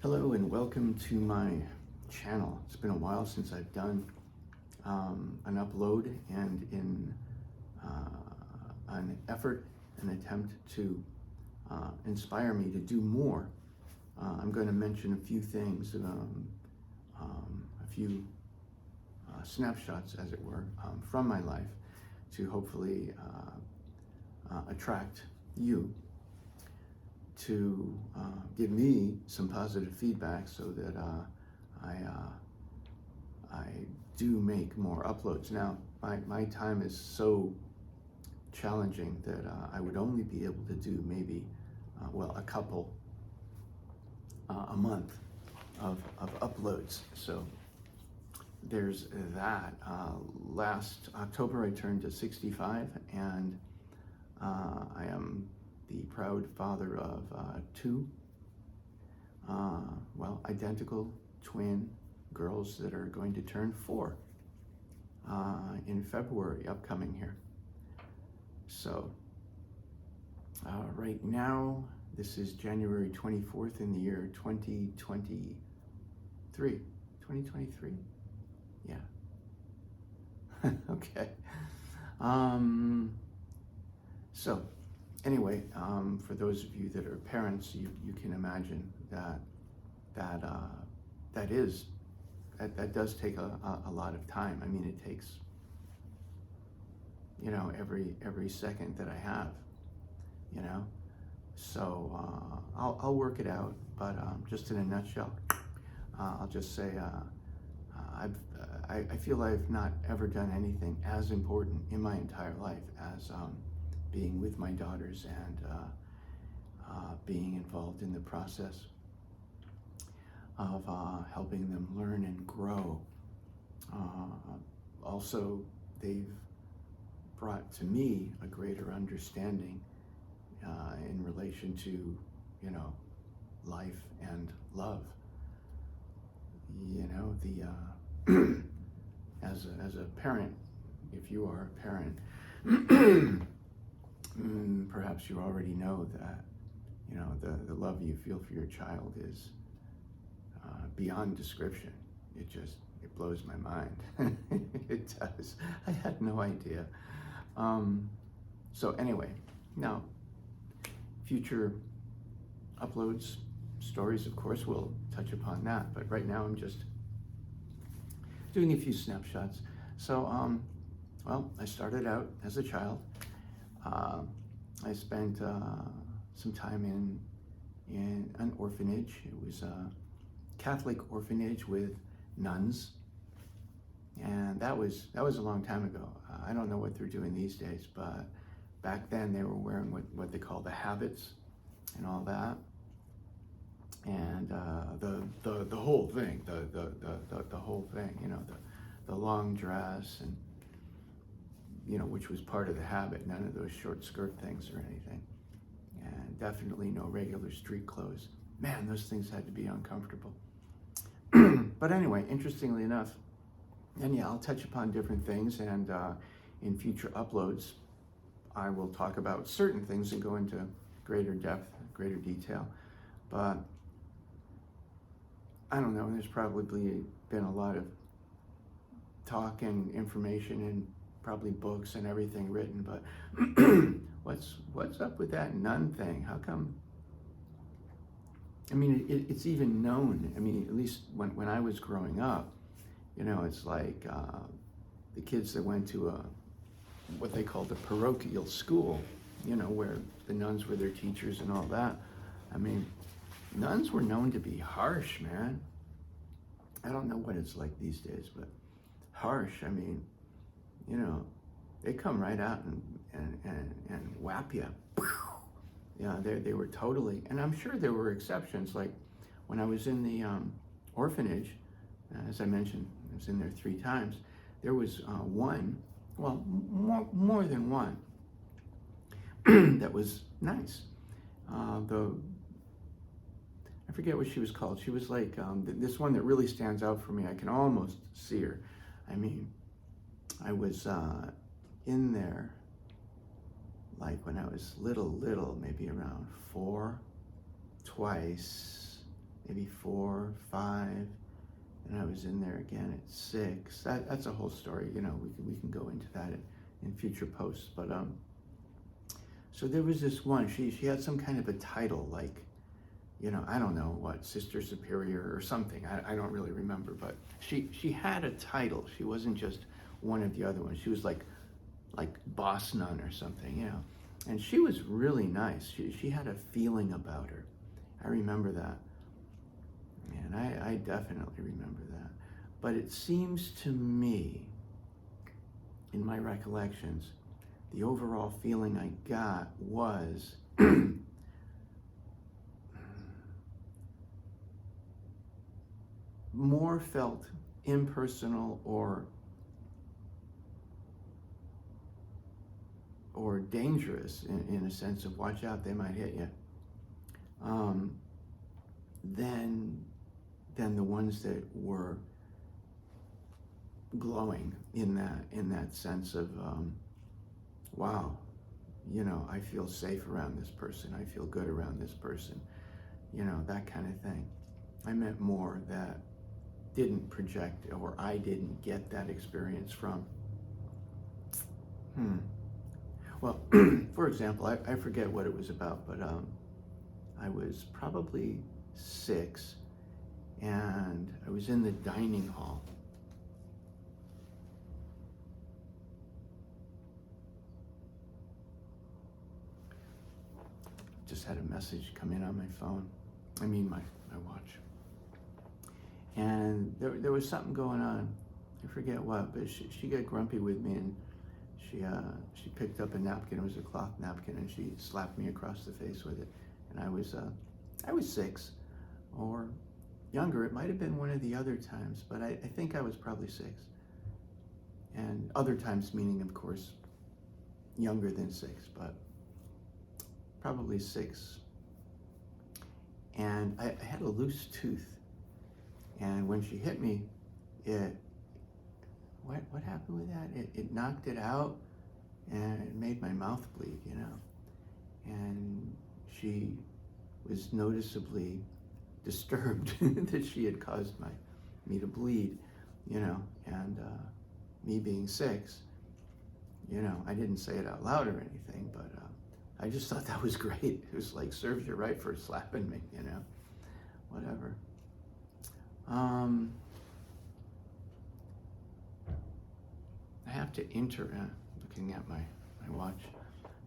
Hello and welcome to my channel. It's been a while since I've done an upload, and in an attempt to inspire me to do more, I'm going to mention a few things, a few snapshots, as it were, from my life to hopefully attract you to give me some positive feedback so that I do make more uploads. Now, my time is so challenging that I would only be able to do maybe, a couple a month of uploads. So there's that. Last October I turned to 65, and I am the proud father of two, identical twin girls that are going to turn 4 in February, upcoming here. So right now, this is January 24th in the year 2023. 2023? Yeah. Okay. So anyway, for those of you that are parents, you can imagine that does take a lot of time. I mean, it takes, every second that I have, So I'll work it out, but just in a nutshell, I'll just say I feel I've not ever done anything as important in my entire life as being with my daughters and being involved in the process of helping them learn and grow. Also, they've brought to me a greater understanding in relation to, life and love. As a parent, if you are a parent, perhaps you already know that, the love you feel for your child is beyond description. It blows my mind. It does. I had no idea. So anyway, now, future uploads, stories, of course, we'll touch upon that. But right now I'm just doing a few snapshots. So, I started out as a child. I spent some time in an orphanage. It was a Catholic orphanage with nuns, and that was a long time ago. I don't know what they're doing these days, but back then they were wearing what they call the habits and all that, and the whole thing, the whole thing, the long dress, and which was part of the habit. None of those short skirt things or anything, and definitely no regular street clothes. Man, those things had to be uncomfortable. But anyway, interestingly enough, and yeah, I'll touch upon different things, and in future uploads, I will talk about certain things and go into greater depth, greater detail. But I don't know, there's probably been a lot of talk and information and probably books and everything written, but what's up with that nun thing? How come? I mean, it's even known. I mean, at least when I was growing up, it's like the kids that went to what they called a parochial school, where the nuns were their teachers and all that. I mean, nuns were known to be harsh, man. I don't know what it's like these days, but harsh. I mean, they come right out and whap you. Yeah, they were totally, and I'm sure there were exceptions. Like when I was in the orphanage, as I mentioned, I was in there 3 times. There was one, more than one, that was nice. I forget what she was called. She was like this one that really stands out for me. I can almost see her. I mean, I was in there like when I was little, maybe around 4, twice maybe 4, 5, and I was in there again at 6. That's a whole story. You know, we can go into that in future posts. But so there was this one. She had some kind of a title, like, you know, I don't know what, Sister Superior or something. I don't really remember, but she had a title. She wasn't just one of the other ones. She was like boss nun or something, you know. And she was really nice. She had a feeling about her. I remember that. And I definitely remember that. But it seems to me, in my recollections, the overall feeling I got was more felt impersonal or dangerous in a sense of watch out, they might hit you, than the ones that were glowing in that sense of wow, you know, I feel safe around this person, I feel good around this person, you know, that kind of thing. I meant more that didn't project, or I didn't get that experience from. Well, for example, I forget what it was about, but I was probably 6, and I was in the dining hall. Just had a message come in on my phone. I mean my watch. And there was something going on. I forget what, but she got grumpy with me, and she picked up a napkin. It was a cloth napkin, and she slapped me across the face with it. And I was 6 or younger. It might have been one of the other times, but I think I was probably 6. And other times meaning, of course, younger than 6, but probably 6. And I had a loose tooth. And when she hit me, what happened with that? It knocked it out, and it made my mouth bleed, you know. And she was noticeably disturbed that she had caused me to bleed, you know. And me being 6, you know, I didn't say it out loud or anything, but I just thought that was great. It was like, serves you right for slapping me, you know, whatever. I have to looking at my watch,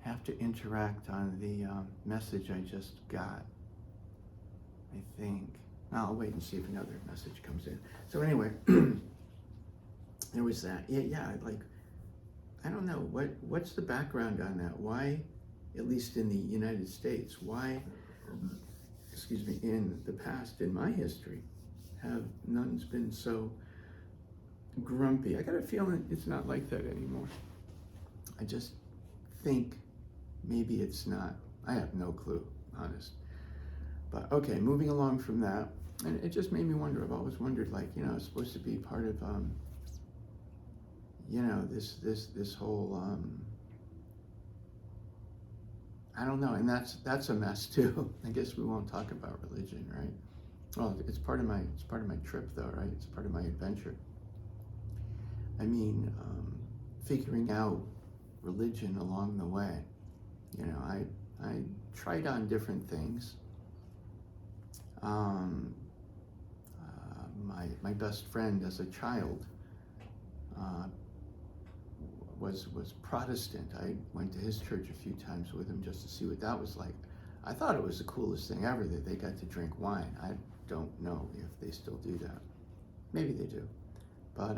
I have to interact on the message I just got, I think. Now I'll wait and see if another message comes in. So anyway, there was that. Yeah, like, I don't know, what's the background on that? Why, at least in the United States, why, excuse me, in the past, in my history, have nuns been so grumpy? I got a feeling it's not like that anymore. I just think maybe it's not. I have no clue, honest. But okay, moving along from that, and it just made me wonder. I've always wondered, like, you know, it's supposed to be part of, you know, this whole, I don't know, and that's a mess too. I guess we won't talk about religion, right? Well, it's part of my trip though, right? It's part of my adventure. I mean, figuring out religion along the way. You know, I tried on different things. My best friend as a child was Protestant. I went to his church a few times with him just to see what that was like. I thought it was the coolest thing ever that they got to drink wine. I don't know if they still do that. Maybe they do. But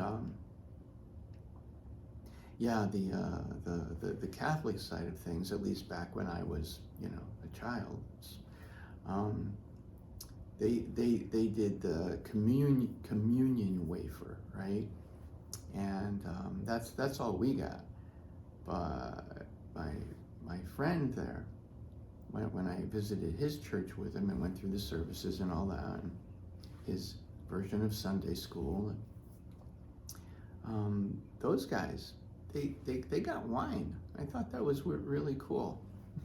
yeah, the Catholic side of things, at least back when I was, you know, a child, they did the communion wafer, right? And that's all we got. But my friend there, when I visited his church with him and went through the services and all that, and his version of Sunday school, those guys, they got wine. I thought that was really cool.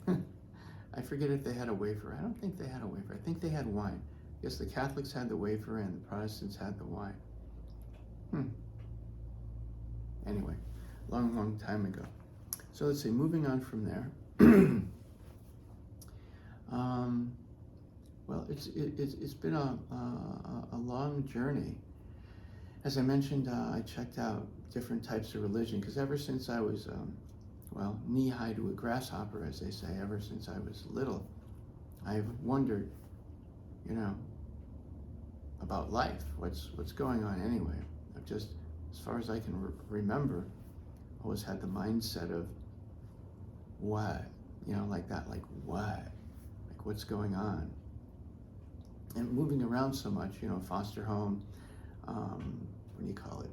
I forget if they had a wafer. I don't think they had a wafer. I think they had wine. Yes, the Catholics had the wafer and the Protestants had the wine. Anyway, long time ago. So let's see, moving on from there. Well, it's been a long journey. As I mentioned, I checked out different types of religion, because ever since I was, knee-high to a grasshopper, as they say, ever since I was little, I've wondered, about life. What's going on anyway? I've just, as far as I can remember, always had the mindset of what, like that, like what, like what's going on? And moving around so much, foster home, what do you call it?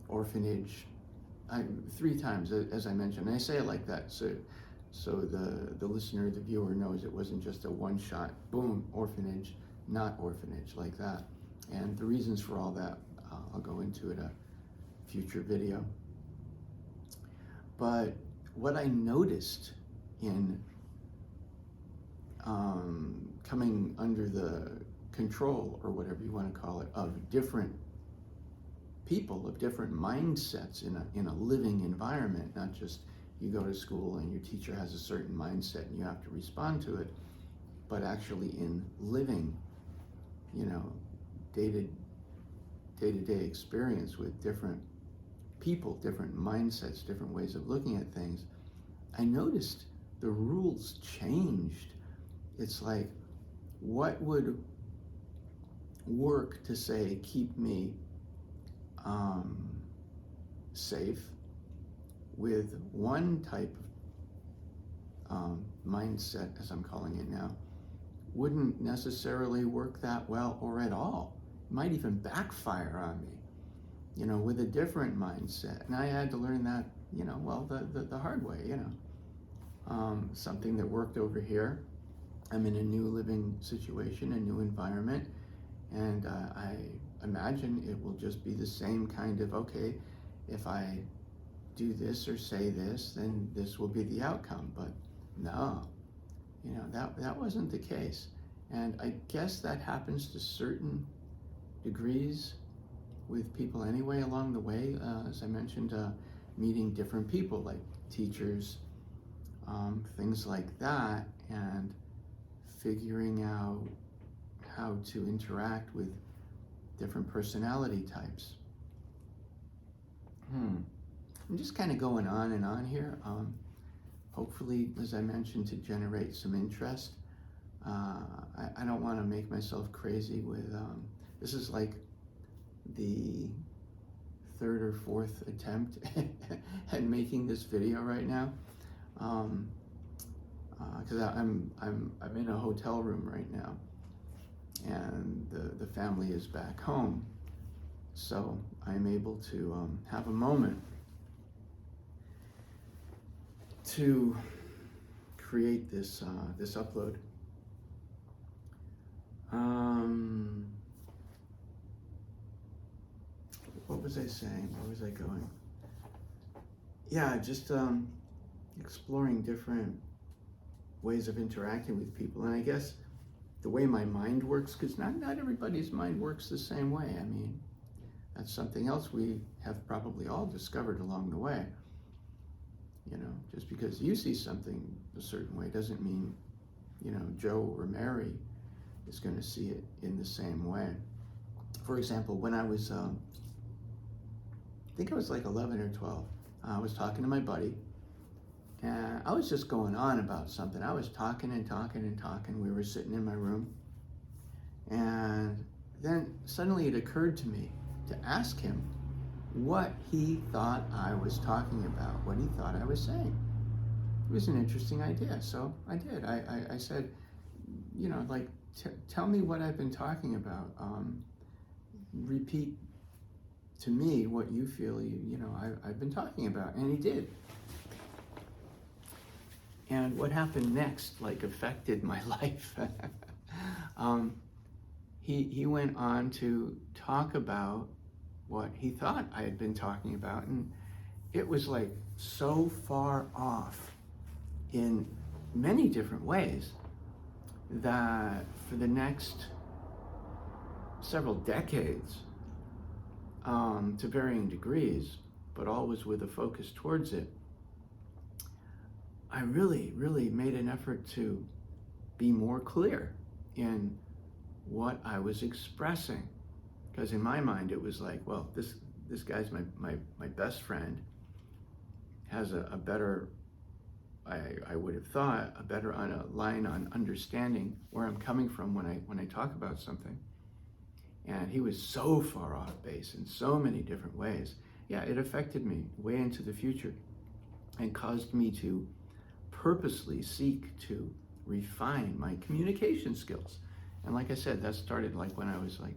Orphanage. 3 times, as I mentioned. And I say it like that, so the listener, the viewer knows it wasn't just a one-shot, boom, orphanage, not orphanage, like that. And the reasons for all that, I'll go into it a future video. But what I noticed in coming under the control, or whatever you want to call it, of different people, of different mindsets in a living environment, not just you go to school and your teacher has a certain mindset and you have to respond to it, but actually in living, day-to-day experience with different people, different mindsets, different ways of looking at things. I noticed the rules changed. It's like, what would work to say keep me safe with one type of mindset, as I'm calling it now, wouldn't necessarily work that well or at all. It might even backfire on me, with a different mindset. And I had to learn that, the hard way, something that worked over here. I'm in a new living situation, a new environment, and I imagine it will just be the same kind of, okay, if I do this or say this, then this will be the outcome. But no, that wasn't the case. And I guess that happens to certain degrees with people anyway along the way. As I mentioned, meeting different people, like teachers, things like that, and figuring out how to interact with different personality types. I'm just kind of going on and on here. Hopefully, as I mentioned, to generate some interest. I don't want to make myself crazy with, this is like the 3rd or 4th attempt at making this video right now. Because I'm in a hotel room right now, and the family is back home, so I'm able to have a moment to create this this upload. What was I saying? Where was I going? Yeah, just exploring different ways of interacting with people. And I guess the way my mind works, because not everybody's mind works the same way. I mean, that's something else we have probably all discovered along the way. Just because you see something a certain way doesn't mean, Joe or Mary is going to see it in the same way. For example, when I was, I think I was like 11 or 12, I was talking to my buddy, and I was just going on about something. I was talking and talking and talking. We were sitting in my room, and then suddenly it occurred to me to ask him what he thought I was talking about, what he thought I was saying. It was an interesting idea, so I did. I said, tell me what I've been talking about. Repeat to me what you feel I've been talking about, and he did. And what happened next, affected my life. He went on to talk about what he thought I had been talking about, and it was so far off in many different ways. that for the next several decades, to varying degrees, but always with a focus towards it, I really, really made an effort to be more clear in what I was expressing. Because in my mind, it was like, well, this guy's my best friend, has a better, I would have thought, a better line on understanding where I'm coming from when I talk about something. And he was so far off base in so many different ways. Yeah, it affected me way into the future and caused me to purposely seek to refine my communication skills. And like I said, that started like when I was like,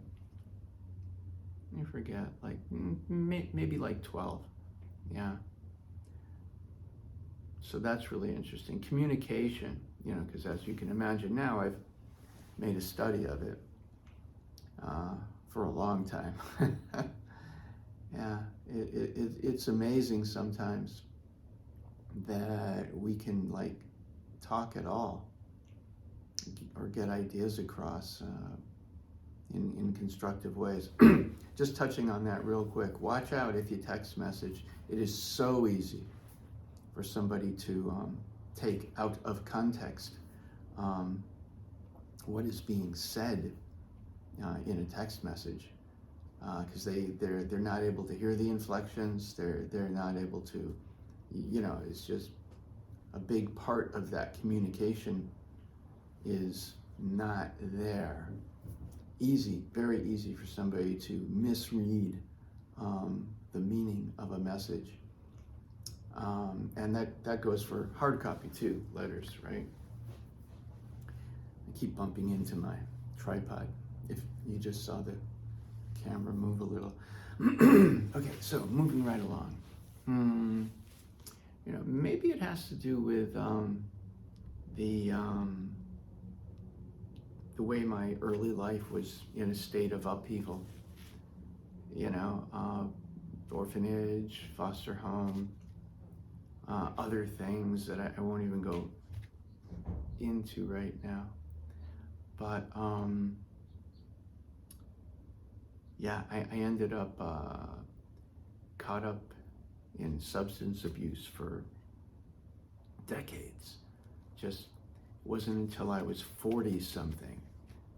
I forget, like maybe like 12. Yeah. So that's really interesting. Communication, because as you can imagine now, I've made a study of it for a long time. Yeah, it's amazing sometimes that we can like talk at all or get ideas across in constructive ways. Just touching on that real quick, watch out if you text message. It is so easy for somebody to take out of context what is being said in a text message, because they're not able to hear the inflections. They're not able to, it's just a big part of that communication is not there. Easy, very easy for somebody to misread the meaning of a message. And that goes for hard copy too, letters, right? I keep bumping into my tripod. If you just saw the camera move a little. Okay, so moving right along. Maybe it has to do with the way my early life was in a state of upheaval. Orphanage, foster home, other things that I won't even go into right now. But yeah, I ended up caught up in substance abuse for decades. Just wasn't until I was 40 something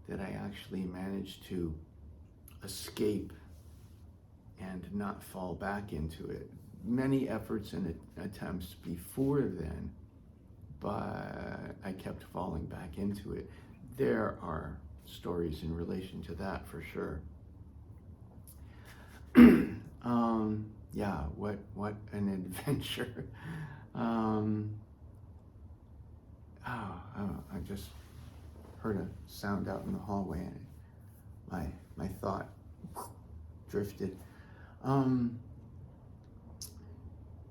that I actually managed to escape and not fall back into it. Many efforts and attempts before then, but I kept falling back into it. There are stories in relation to that for sure. Yeah, what an adventure. I just heard a sound out in the hallway and my thought drifted.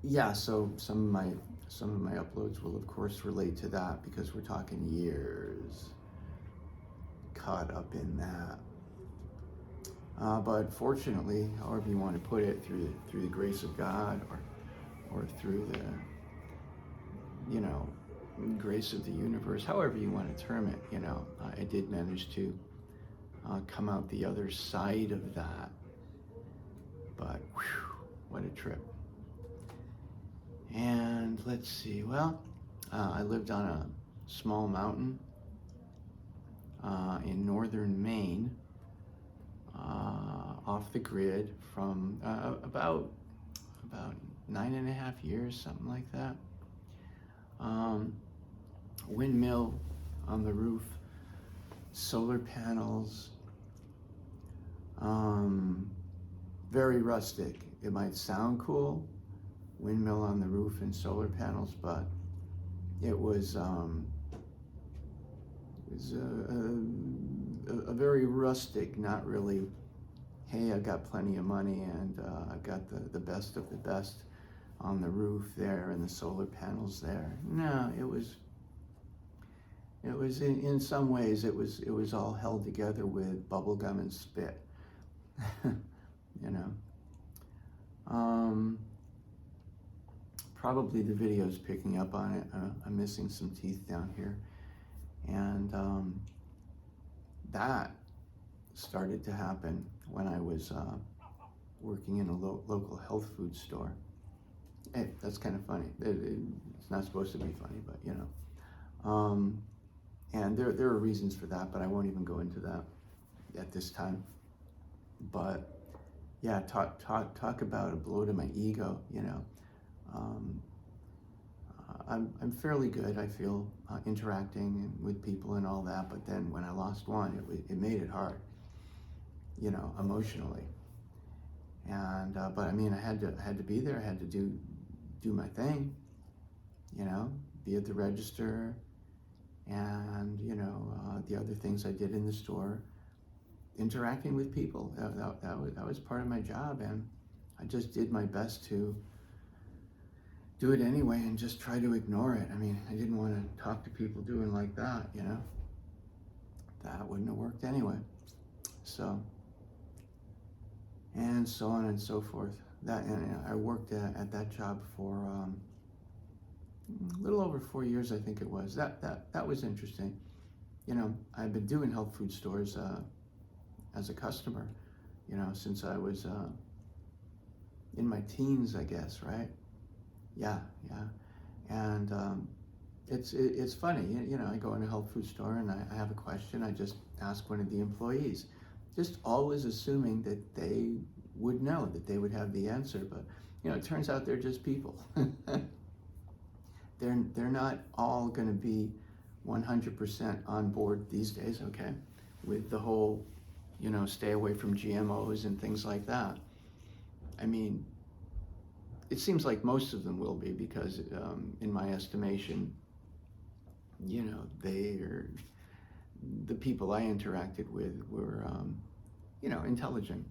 Yeah, so some of my uploads will of course relate to that because we're talking years caught up in that. But fortunately, however you want to put it, through the grace of God or through the grace of the universe, however you want to term it, I did manage to come out the other side of that. But whew, what a trip. And let's see, well, I lived on a small mountain in northern Maine, off the grid from about 9.5 years, something like that. Windmill on the roof, solar panels, very rustic. It might sound cool, windmill on the roof and solar panels, but it was a very rustic, not really, hey, I've got plenty of money and I've got the best of the best on the roof there and the solar panels there. No, it was in some ways it was all held together with bubble gum and spit. Probably the video's picking up on it. I'm missing some teeth down here. And that started to happen when I was working in a local health food store. Hey, that's kind of funny. It's not supposed to be funny, but you know. And there are reasons for that, but I won't even go into that at this time. But yeah, talk about a blow to my ego, you know. I'm fairly good, I feel, interacting with people and all that, but then when I lost one, it made it hard, you know, emotionally. And but I mean, I had to be there. I had to do my thing, you know, be at the register, and you know, the other things I did in the store, interacting with people. That was part of my job, and I just did my best to do it anyway and just try to ignore it. I mean, I didn't want to talk to people doing like that, you know. That wouldn't have worked anyway. So, and so on and so forth. That, and I worked at that job for a little over 4 years, I think it was. That was interesting. You know, I've been doing health food stores as a customer, you know, since I was in my teens, I guess, right? Yeah. And it's funny, you know, I go in a health food store and I have a question, I just ask one of the employees, just always assuming that they would know, that they would have the answer, but you know, it turns out they're just people. They're not all going to be 100% on board these days, okay, with the whole, you know, stay away from GMOs and things like that. I mean, it seems like most of them will be, because in my estimation, you know, the people I interacted with were, you know, intelligent,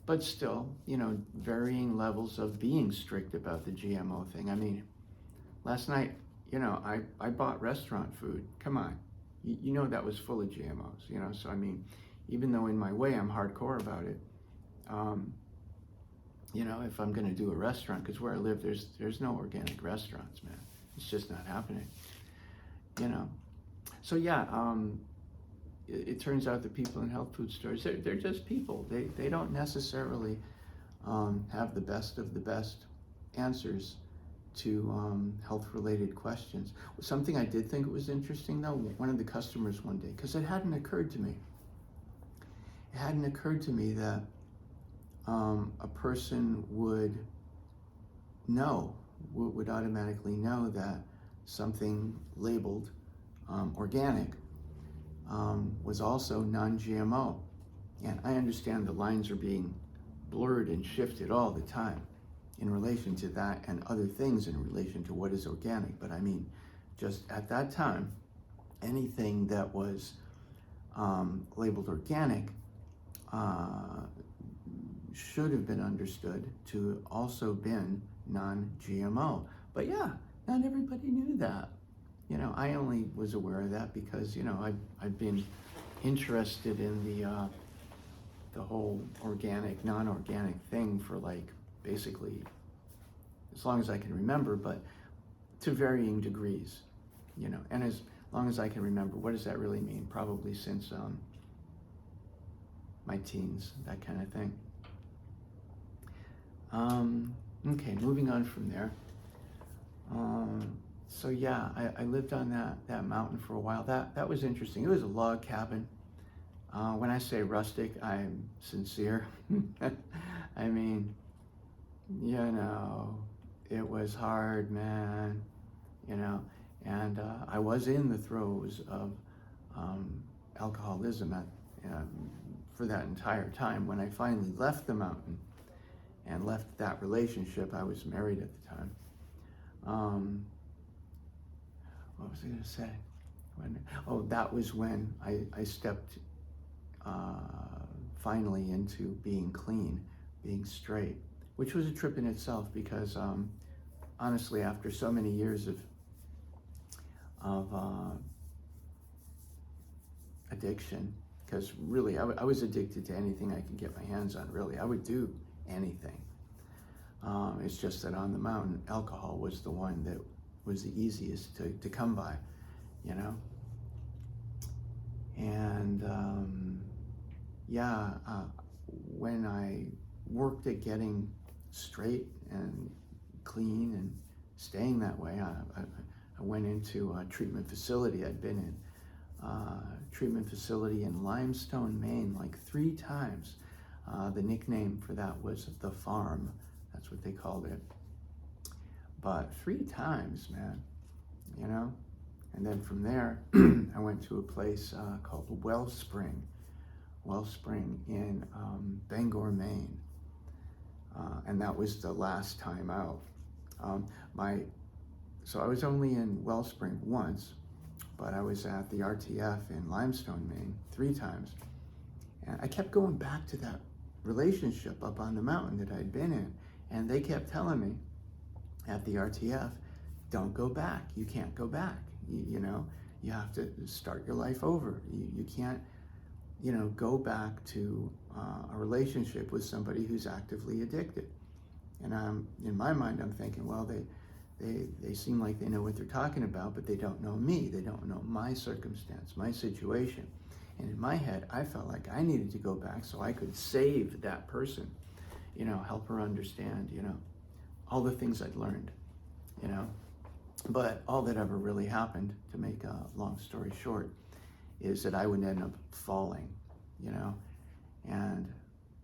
but still, you know, varying levels of being strict about the GMO thing. I mean, last night, you know, I bought restaurant food. Come on, you know that was full of GMOs, you know, so I mean, even though in my way I'm hardcore about it, you know, if I'm going to do a restaurant, because where I live, there's no organic restaurants, man. It's just not happening, you know. So yeah, it turns out that people in health food stores, they're just people. They don't necessarily have the best of the best answers to health-related questions. Something I did think was interesting, though, one of the customers one day, because it hadn't occurred to me. It hadn't occurred to me that a person would automatically know that something labeled organic was also non-GMO. And I understand the lines are being blurred and shifted all the time in relation to that and other things in relation to what is organic. But I mean, just at that time, anything that was labeled organic should have been understood to also been non-GMO. But yeah, not everybody knew that. You know, I only was aware of that because, you know, I've been interested in the whole organic, non-organic thing for like basically as long as I can remember, but to varying degrees, you know, and as long as I can remember. What does that really mean? Probably since my teens, that kind of thing. Okay, moving on from there. So yeah, I lived on that mountain for a while. That was interesting. It was a log cabin. When I say rustic, I'm sincere. I mean, you know, it was hard, man, you know, and I was in the throes of alcoholism for that entire time. When I finally left the mountain and left that relationship, I was married at the time. What was I going to say? That was when I stepped finally into being clean, being straight, which was a trip in itself because honestly, after so many years of addiction, because really I was addicted to anything I could get my hands on, really. I would do anything. It's just that on the mountain, alcohol was the one that was the easiest to come by, you know? And when I worked at getting straight and clean and staying that way, I went into a treatment facility. I'd been in treatment facility in Limestone, Maine, like 3 times. The nickname for that was the farm. That's what they called it. But 3 times, man, you know? And then from there, I went to a place called Wellspring in Bangor, Maine. And that was the last time out. So I was only in Wellspring once, but I was at the RTF in Limestone, Maine 3 times. And I kept going back to that relationship up on the mountain that I'd been in. And they kept telling me at the RTF, don't go back. You can't go back. You know, you have to start your life over. You can't, you know, go back to a relationship with somebody who's actively addicted. And in my mind, I'm thinking, well, they seem like they know what they're talking about, but they don't know me. They don't know my circumstance, my situation. And in my head, I felt like I needed to go back so I could save that person, you know, help her understand, you know, all the things I'd learned, you know. But all that ever really happened, to make a long story short, is that I would end up falling, you know. And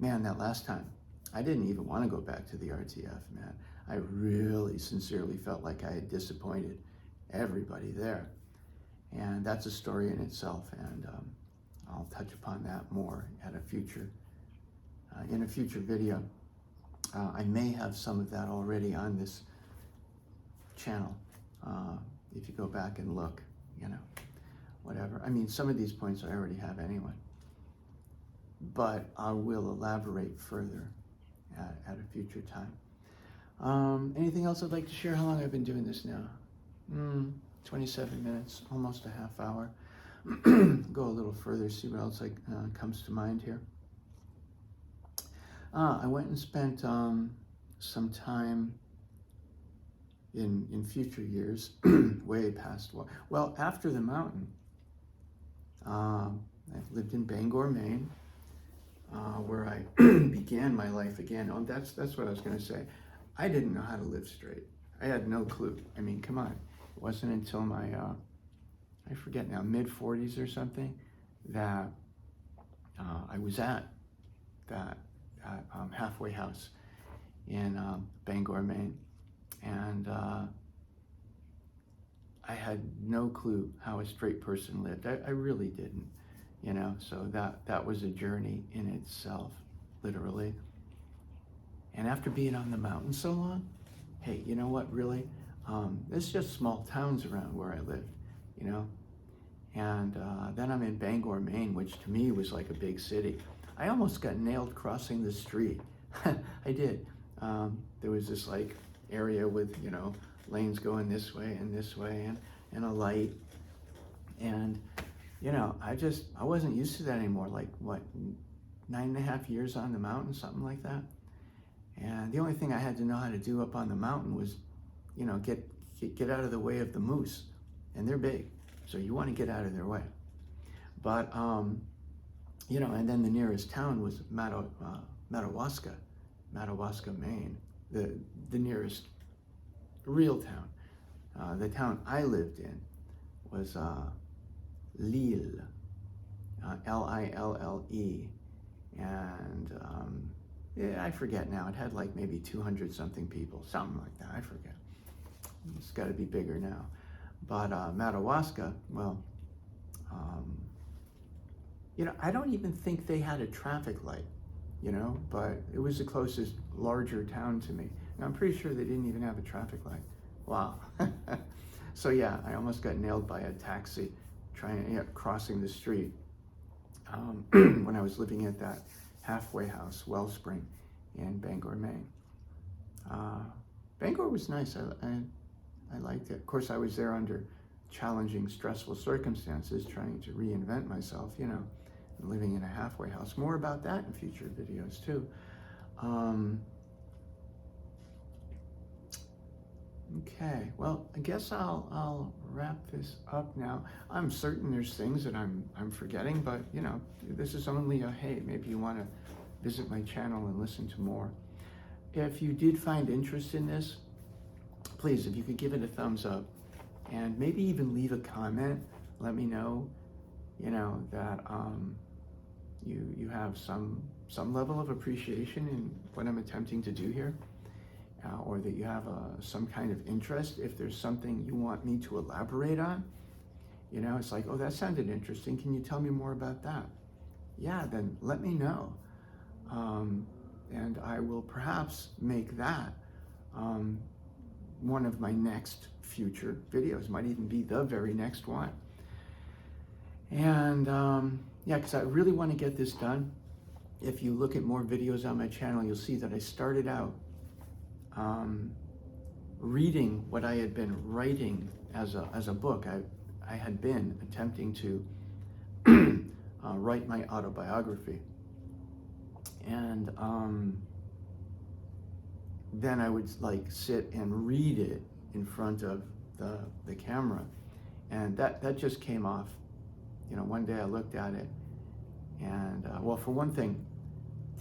man, that last time, I didn't even want to go back to the RTF, man. I really sincerely felt like I had disappointed everybody there. And that's a story in itself, and I'll touch upon that more at a future, in a future video. I may have some of that already on this channel. If you go back and look, you know, whatever. I mean, some of these points I already have anyway, but I will elaborate further at a future time. Anything else I'd like to share? How long I've been doing this now? 27 minutes, almost a half hour. Go a little further, see what else comes to mind here. I went and spent some time in future years, way past, well, after the mountain. I've lived in Bangor, Maine, where I began my life again. Oh, that's what I was going to say. I didn't know how to live straight. I had no clue. I mean, come on. It wasn't until my, I forget now, mid-40s or something, that I was at that halfway house in Bangor, Maine. And I had no clue how a straight person lived. I really didn't, you know, so that was a journey in itself, literally. And after being on the mountain so long, hey, you know what, really? There's just small towns around where I lived, you know? And then I'm in Bangor, Maine, which to me was like a big city. I almost got nailed crossing the street. I did. There was this like area with, you know, lanes going this way and a light. And, you know, I wasn't used to that anymore. Like, what, 9.5 years on the mountain, something like that. And the only thing I had to know how to do up on the mountain was, you know, get out of the way of the moose. And they're big, so you want to get out of their way. But, you know, and then the nearest town was Madawaska, Maine, the nearest real town. The town I lived in was Lille, Lille, and I forget now. It had like maybe 200 something people, something like that. I forget. It's got to be bigger now. But Madawaska, well, you know, I don't even think they had a traffic light, you know, but it was the closest larger town to me. And I'm pretty sure they didn't even have a traffic light. Wow. So yeah, I almost got nailed by a taxi crossing the street when I was living at that halfway house, Wellspring, in Bangor, Maine. Bangor was nice. I liked it. Of course, I was there under challenging, stressful circumstances, trying to reinvent myself, you know, and living in a halfway house. More about that in future videos too. Okay, well, I guess I'll wrap this up now. I'm certain there's things that I'm forgetting, but you know, this is only a hey, maybe you want to visit my channel and listen to more. If you did find interest in this, please, if you could give it a thumbs up and maybe even leave a comment, let me know, you know, that you have some level of appreciation in what I'm attempting to do here. Or that you have some kind of interest. If there's something you want me to elaborate on, you know, it's like, oh, that sounded interesting. Can you tell me more about that? Yeah, then let me know. And I will perhaps make that one of my next future videos. Might even be the very next one. And yeah, because I really want to get this done. If you look at more videos on my channel, you'll see that I started out reading what I had been writing as a book. I had been attempting to write my autobiography, and then I would like sit and read it in front of the camera, and that just came off. You know, one day I looked at it, and well, for one thing,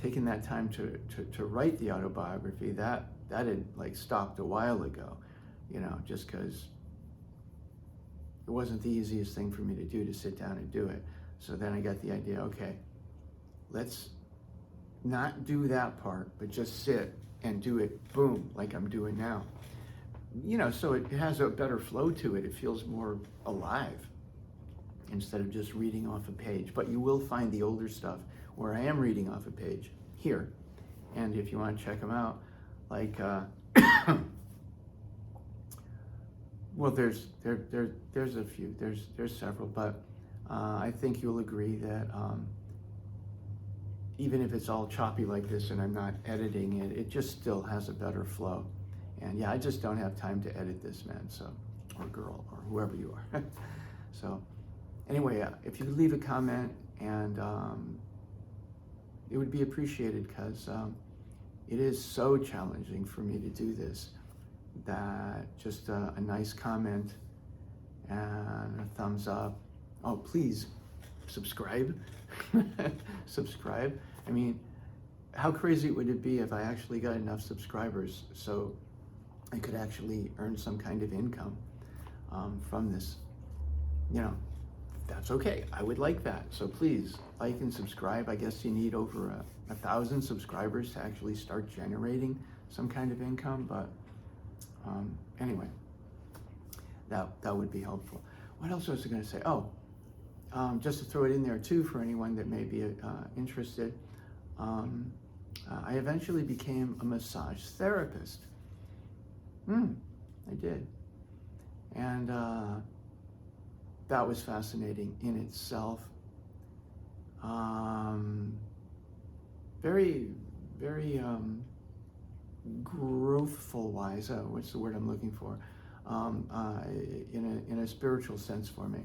taking that time to write the autobiography, that had like stopped a while ago, you know, just because it wasn't the easiest thing for me to do, to sit down and do it. So then I got the idea, okay, let's not do that part, but just sit and do it, boom, like I'm doing now. You know, so it has a better flow to it. It feels more alive instead of just reading off a page. But you will find the older stuff where I am reading off a page here. And if you want to check them out, like, well, there's a few, there's several, but I think you'll agree that even if it's all choppy like this and I'm not editing it, it just still has a better flow. And yeah, I just don't have time to edit this, man, so, or girl, or whoever you are. So anyway, if you could leave a comment, and it would be appreciated, because it is so challenging for me to do this, that just a nice comment and a thumbs up. Oh, please subscribe. Subscribe. I mean, how crazy would it be if I actually got enough subscribers so I could actually earn some kind of income from this? You know, that's okay. I would like that. So please like and subscribe. I guess you need over 1,000 subscribers to actually start generating some kind of income. But anyway, that would be helpful. What else was I going to say? Oh, just to throw it in there too for anyone that may be interested. I eventually became a massage therapist. I did. And that was fascinating in itself. Very, very growthful wise. What's the word I'm looking for? In a spiritual sense for me.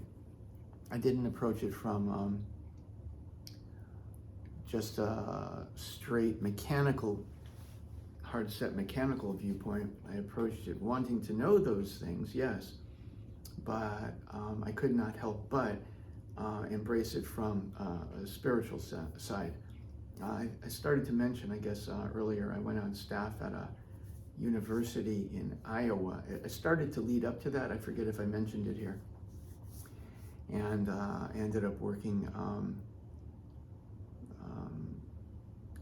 I didn't approach it from just a straight mechanical, hard set mechanical viewpoint. I approached it wanting to know those things, yes, but I could not help but embrace it from a spiritual side. I started to mention, I guess, earlier, I went on staff at a university in Iowa. I started to lead up to that. I forget if I mentioned it here. And I ended up working,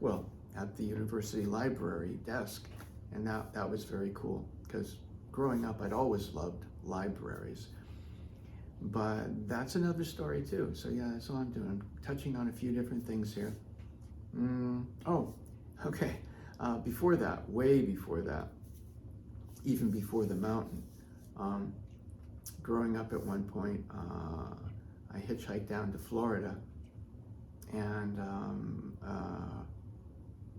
well, at the university library desk. And that was very cool, because growing up, I'd always loved libraries. But that's another story too. So yeah, that's all I'm doing. I'm touching on a few different things here. Oh, okay. Before that, way before that, even before the mountain, growing up at one point, I hitchhiked down to Florida and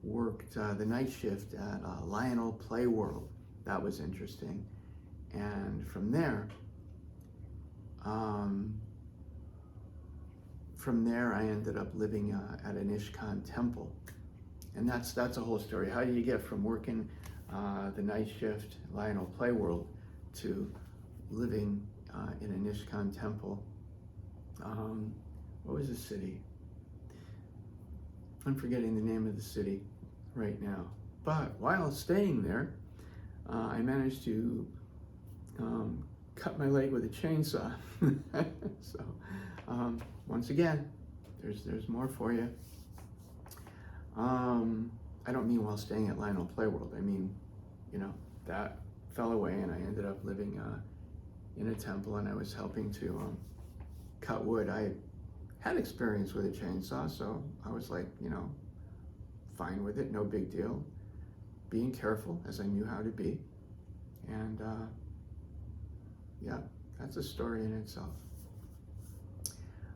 worked the night shift at Lionel Play World. That was interesting. And from there, I ended up living at an Ishkan temple. And that's a whole story. How do you get from working the night shift, Lionel Play World, to living in an ISKCON temple. What was the city? I'm forgetting the name of the city right now. But while staying there, I managed to cut my leg with a chainsaw. So once again, there's more for you. I don't mean while staying at Lionel Playworld. I mean, that fell away, and I ended up living in a temple, and I was helping to cut wood. I had experience with a chainsaw, so I was like, fine with it, no big deal. Being careful, as I knew how to be. And yeah, that's a story in itself.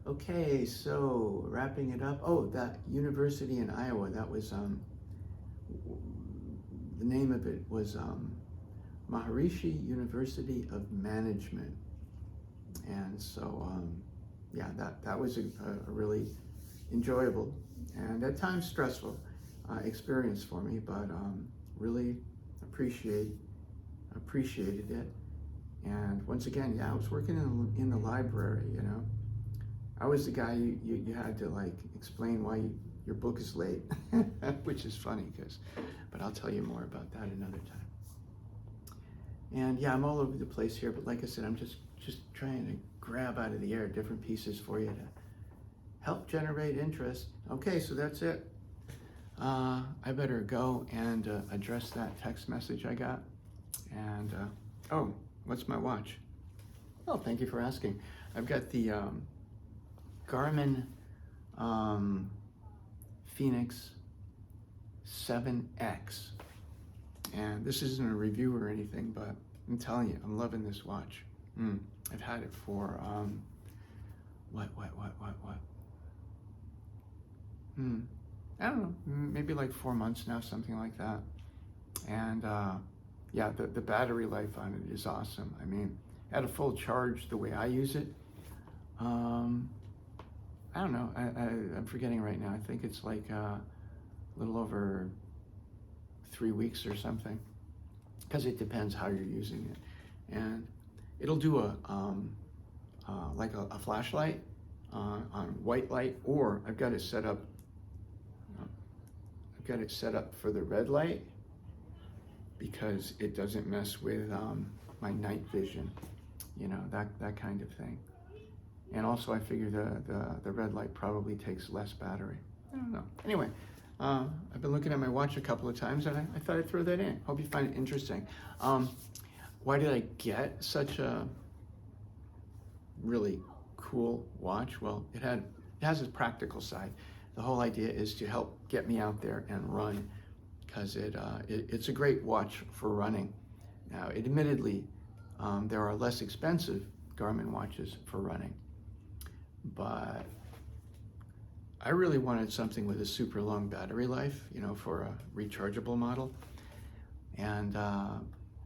Okay, so wrapping it up. Oh, that university in Iowa, that was, the name of it was Maharishi University of Management. And so, yeah, that was a really enjoyable and at times stressful experience for me, but really appreciated it. And once again, yeah, I was working in the library, I was the guy you had to like explain why your book is late, which is funny but I'll tell you more about that another time. And yeah, I'm all over the place here, but like I said, I'm just trying to grab out of the air different pieces for you to help generate interest. Okay, so that's it. I better go and address that text message I got. And oh, what's my watch? Oh, thank you for asking. I've got the Garmin Fenix 7X. And this isn't a review or anything, but I'm telling you, I'm loving this watch. I've had it for, I don't know, maybe like 4 months now, something like that. And yeah, the battery life on it is awesome. I mean, at a full charge, the way I use it, I don't know, I'm forgetting right now. I think it's like a little over 3 weeks or something, because it depends how you're using it. And it'll do like a flashlight on white light, or I've got it set up for the red light because it doesn't mess with my night vision, that kind of thing. And also I figure the red light probably takes less battery. I don't know. Anyway, I've been looking at my watch a couple of times, and I thought I'd throw that in. Hope you find it interesting. Why did I get such a really cool watch? Well, it has a practical side. The whole idea is to help get me out there and run, because it's a great watch for running. Now, admittedly, there are less expensive Garmin watches for running, but I really wanted something with a super long battery life, for a rechargeable model. And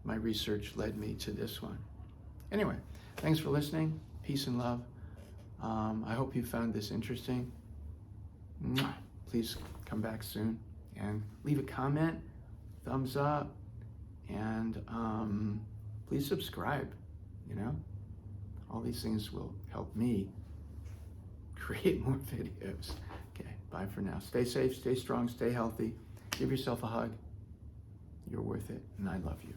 my research led me to this one. Anyway, thanks for listening. Peace and love. I hope you found this interesting. Please come back soon and leave a comment, thumbs up, and please subscribe. All these things will help me create more videos. Okay, bye for now. Stay safe, stay strong, stay healthy. Give yourself a hug. You're worth it, and I love you.